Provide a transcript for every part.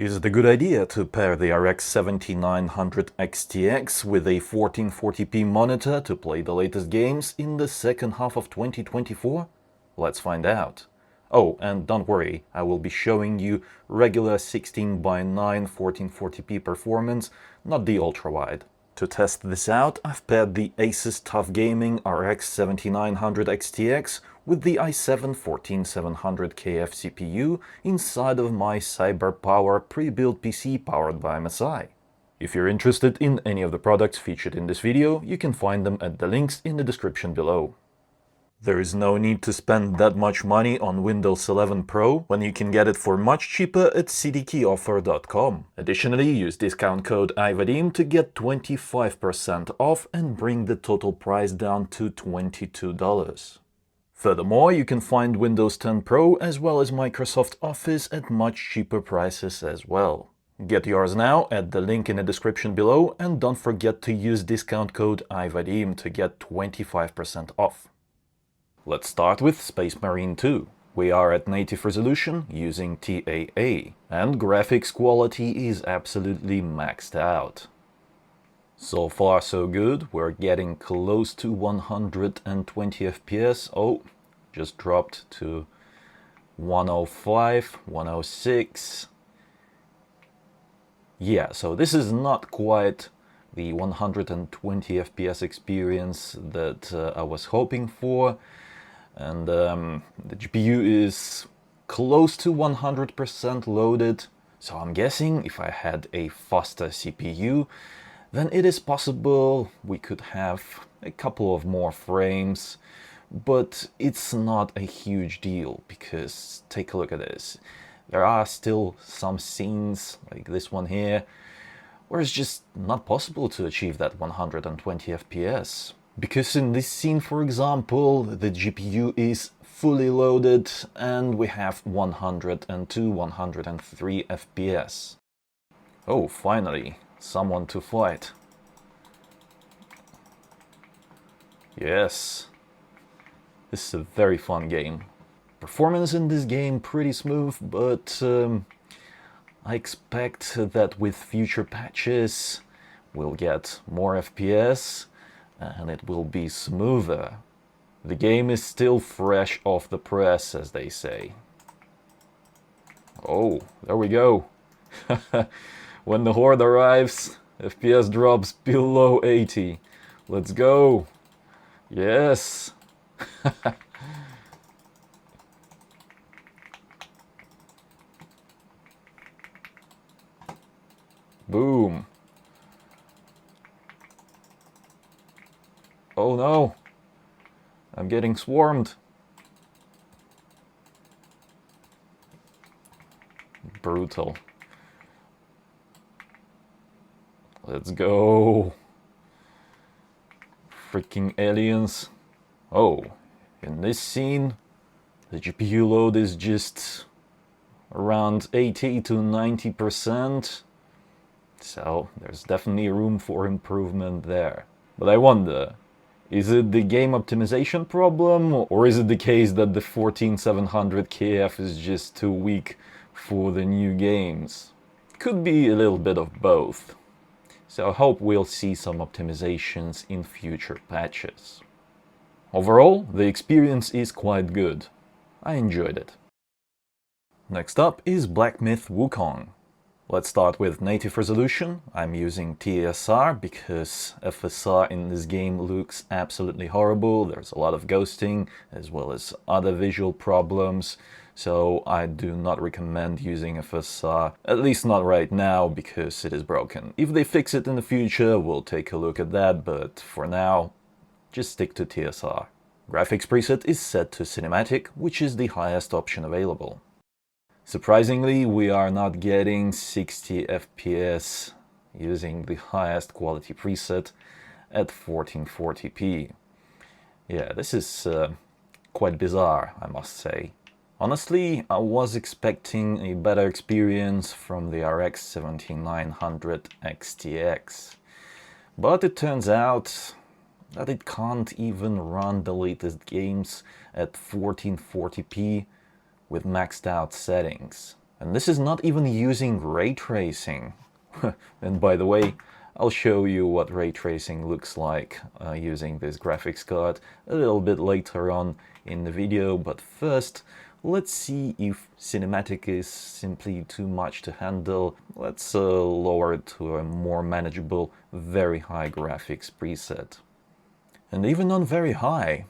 Is it a good idea to pair the RX 7900 XTX with a 1440p monitor to play the latest games in the second half of 2024? Let's find out. Oh, and don't worry, I will be showing you regular 16:9 1440p performance, not the ultra-wide. To test this out, I've paired the Asus TUF Gaming RX 7900 XTX with the i7-14700KF CPU inside of my CyberPower pre-built PC powered by MSI. If you're interested in any of the products featured in this video, you can find them at the links in the description below. There is no need to spend that much money on Windows 11 Pro when you can get it for much cheaper at cdkeyoffer.com. Additionally, use discount code iVadim to get 25% off and bring the total price down to $22. Furthermore, you can find Windows 10 Pro as well as Microsoft Office at much cheaper prices as well. Get yours now at the link in the description below, and don't forget to use discount code iVadim to get 25% off. Let's start with Space Marine 2. We are at native resolution using TAA, and graphics quality is absolutely maxed out. So far so good, we're getting close to 120 FPS. Oh, just dropped to 105, 106. Yeah, so this is not quite the 120 FPS experience that I was hoping for. And the GPU is close to 100% loaded, so I'm guessing if I had a faster CPU, then it is possible we could have a couple of more frames, but it's not a huge deal because take a look at this. There are still some scenes, like this one here, where it's just not possible to achieve that 120 FPS. Because in this scene, for example, the GPU is fully loaded and we have 102, 103 FPS. Oh, finally, someone to fight. Yes, this is a very fun game. Performance in this game pretty smooth, but I expect that with future patches we'll get more FPS and it will be smoother. The game is still fresh off the press, as they say. Oh, there we go. When the horde arrives, FPS drops below 80. Let's go. Yes. Boom. Oh no, I'm getting swarmed. Brutal. Let's go. Freaking aliens. Oh, in this scene, the GPU load is just around 80 to 90%. So there's definitely room for improvement there. But I wonder, is it the game optimization problem, or is it the case that the 14700 KF is just too weak for the new games? Could be a little bit of both. So I hope we'll see some optimizations in future patches. Overall, the experience is quite good. I enjoyed it. Next up is Black Myth Wukong. Let's start with native resolution. I'm using TSR because FSR in this game looks absolutely horrible. There's a lot of ghosting as well as other visual problems, so I do not recommend using FSR, at least not right now because it is broken. If they fix it in the future, we'll take a look at that, but for now, just stick to TSR. Graphics preset is set to cinematic, which is the highest option available. Surprisingly, we are not getting 60 FPS using the highest quality preset at 1440p. Yeah, this is quite bizarre, I must say. Honestly, I was expecting a better experience from the RX 7900 XTX, but it turns out that it can't even run the latest games at 1440p with maxed out settings. And this is not even using ray tracing. And by the way, I'll show you what ray tracing looks like using this graphics card a little bit later on in the video, but first let's see if cinematic is simply too much to handle. Let's lower it to a more manageable, very high graphics preset. And even on very high,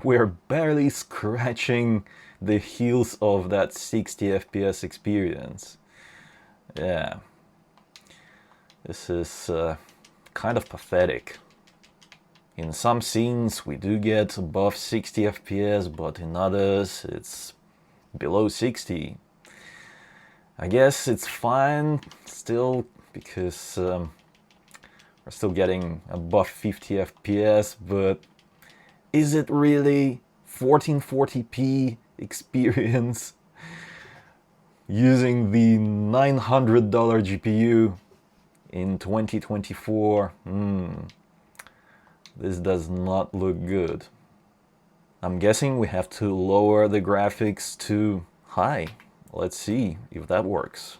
we're barely scratching the heels of that 60 FPS experience. Yeah. This is kind of pathetic. In some scenes we do get above 60 FPS, but in others it's below 60. I guess it's fine still, because we're still getting above 50 FPS, but is it really 1440p experience using the $900 GPU in 2024? This does not look good. I'm guessing we have to lower the graphics to high. Let's see if that works.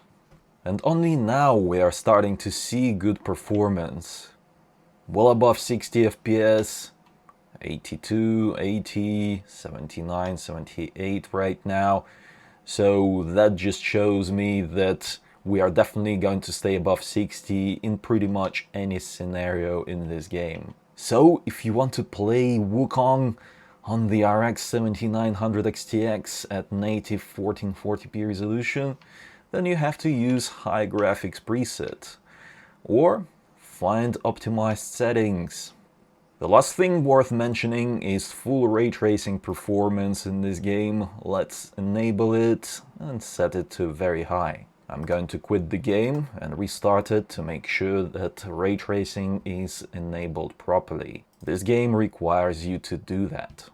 And only now we are starting to see good performance. Well above 60 FPS, 82, 80, 79, 78 right now. So that just shows me that we are definitely going to stay above 60 in pretty much any scenario in this game. So if you want to play Wukong on the RX 7900 XTX at native 1440p resolution, then you have to use high graphics preset, or find optimized settings. The last thing worth mentioning is full ray tracing performance in this game. Let's enable it and set it to very high. I'm going to quit the game and restart it to make sure that ray tracing is enabled properly. This game requires you to do that.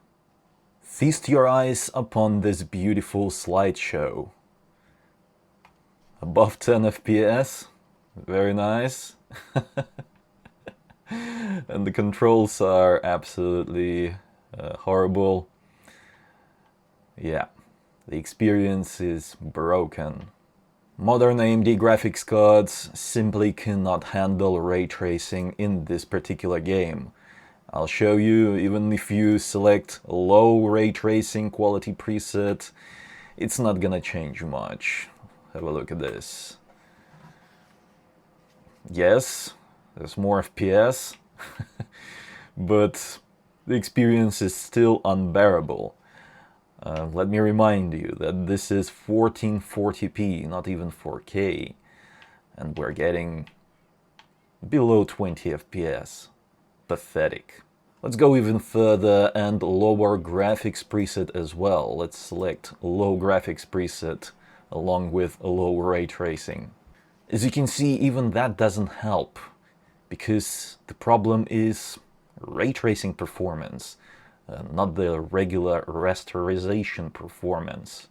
Feast your eyes upon this beautiful slideshow. Above 10 FPS, very nice. And the controls are absolutely horrible. Yeah, the experience is broken. Modern AMD graphics cards simply cannot handle ray tracing in this particular game. I'll show you, even if you select low ray tracing quality preset, it's not gonna change much. Have a look at this. Yes, there's more FPS, but the experience is still unbearable. Let me remind you that this is 1440p, not even 4K, and we're getting below 20 FPS. Pathetic. Let's go even further and lower graphics preset as well. Let's select low graphics preset along with low ray tracing. As you can see, even that doesn't help, because the problem is ray tracing performance, not the regular rasterization performance.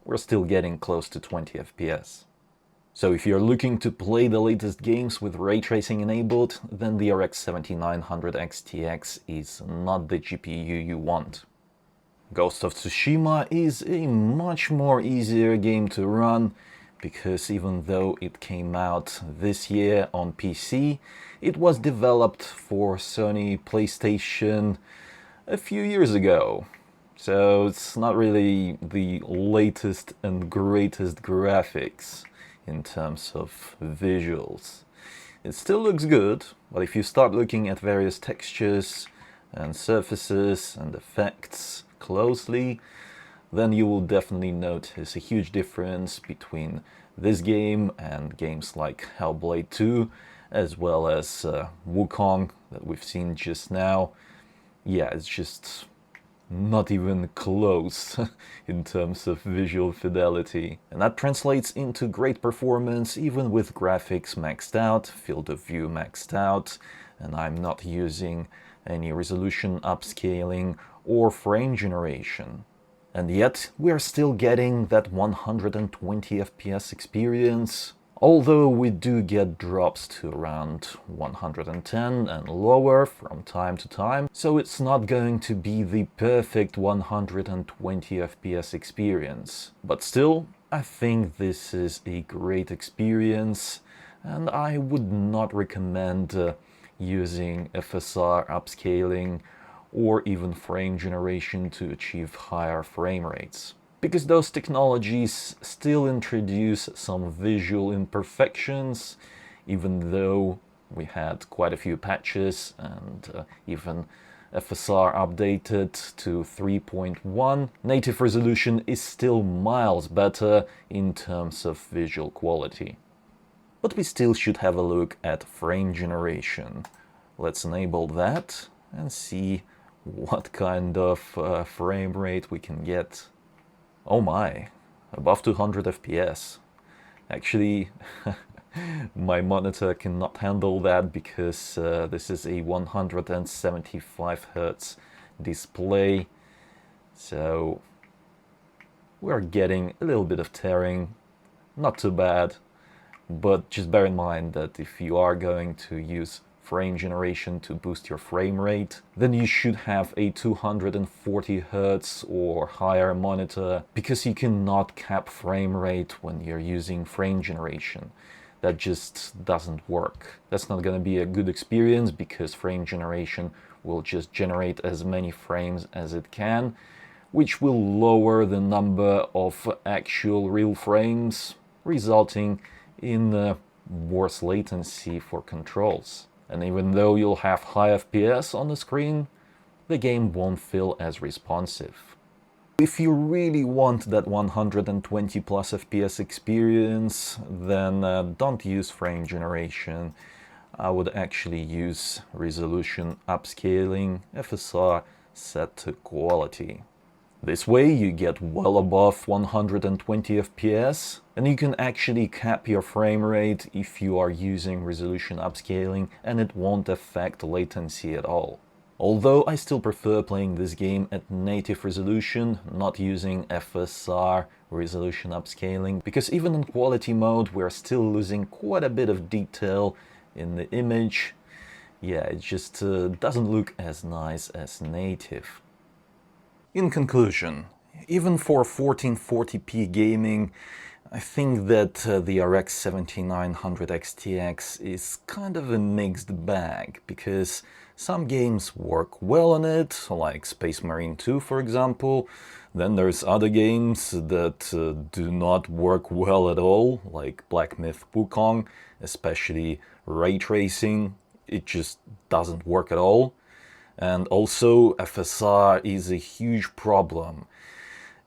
We're still getting close to 20 FPS. So if you're looking to play the latest games with ray tracing enabled, then the RX 7900 XTX is not the GPU you want. Ghost of Tsushima is a much more easier game to run, because even though it came out this year on PC, it was developed for Sony PlayStation a few years ago. So it's not really the latest and greatest graphics in terms of visuals. It still looks good, but if you start looking at various textures and surfaces and effects closely, then you will definitely notice a huge difference between this game and games like Hellblade 2, as well as Wukong that we've seen just now. Yeah, it's just not even close in terms of visual fidelity. And that translates into great performance even with graphics maxed out, field of view maxed out, and I'm not using any resolution upscaling or frame generation. And yet we are still getting that 120 FPS experience, although we do get drops to around 110 and lower from time to time, so it's not going to be the perfect 120 FPS experience. But still, I think this is a great experience, and I would not recommend using FSR upscaling or even frame generation to achieve higher frame rates, because those technologies still introduce some visual imperfections, even though we had quite a few patches and even FSR updated to 3.1, native resolution is still miles better in terms of visual quality. But we still should have a look at frame generation. Let's enable that and see what kind of frame rate we can get. Oh my, above 200 FPS. Actually, my monitor cannot handle that because this is a 175 Hz display, so we're getting a little bit of tearing, not too bad, but just bear in mind that if you are going to use frame generation to boost your frame rate, then you should have a 240 Hz or higher monitor, because you cannot cap frame rate when you're using frame generation. That just doesn't work. That's not going to be a good experience, because frame generation will just generate as many frames as it can, which will lower the number of actual real frames, resulting in worse latency for controls. And even though you'll have high FPS on the screen, the game won't feel as responsive. If you really want that 120 plus FPS experience, then don't use frame generation. I would actually use resolution upscaling, FSR set to quality. This way you get well above 120 FPS, and you can actually cap your frame rate if you are using resolution upscaling, and it won't affect latency at all. Although I still prefer playing this game at native resolution, not using FSR resolution upscaling, because even in quality mode we're still losing quite a bit of detail in the image. Yeah, it just doesn't look as nice as native. In conclusion, even for 1440p gaming, I think that the RX 7900 XTX is kind of a mixed bag, because some games work well on it, like Space Marine 2 for example. Then there's other games that do not work well at all, like Black Myth Wukong, especially ray tracing. It just doesn't work at all. And also FSR is a huge problem.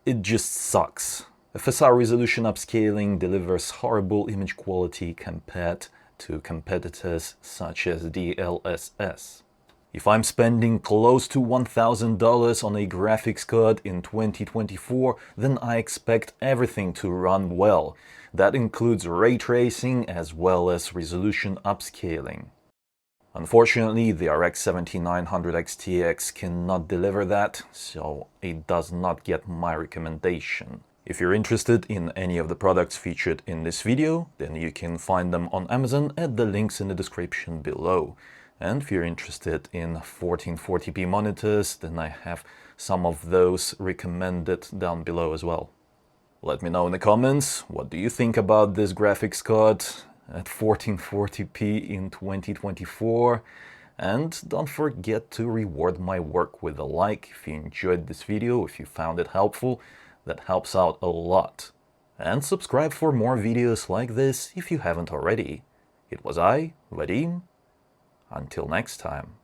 It just sucks. FSR resolution upscaling delivers horrible image quality compared to competitors such as DLSS. If I'm spending close to $1,000 on a graphics card in 2024, then I expect everything to run well. That includes ray tracing as well as resolution upscaling. Unfortunately, the RX 7900 XTX cannot deliver that, so it does not get my recommendation. If you're interested in any of the products featured in this video, then you can find them on Amazon at the links in the description below. And if you're interested in 1440p monitors, then I have some of those recommended down below as well. Let me know in the comments, what do you think about this graphics card at 1440p in 2024, and don't forget to reward my work with a like if you enjoyed this video, if you found it helpful. That helps out a lot. And subscribe for more videos like this if you haven't already. It was I, Vadim. Until next time.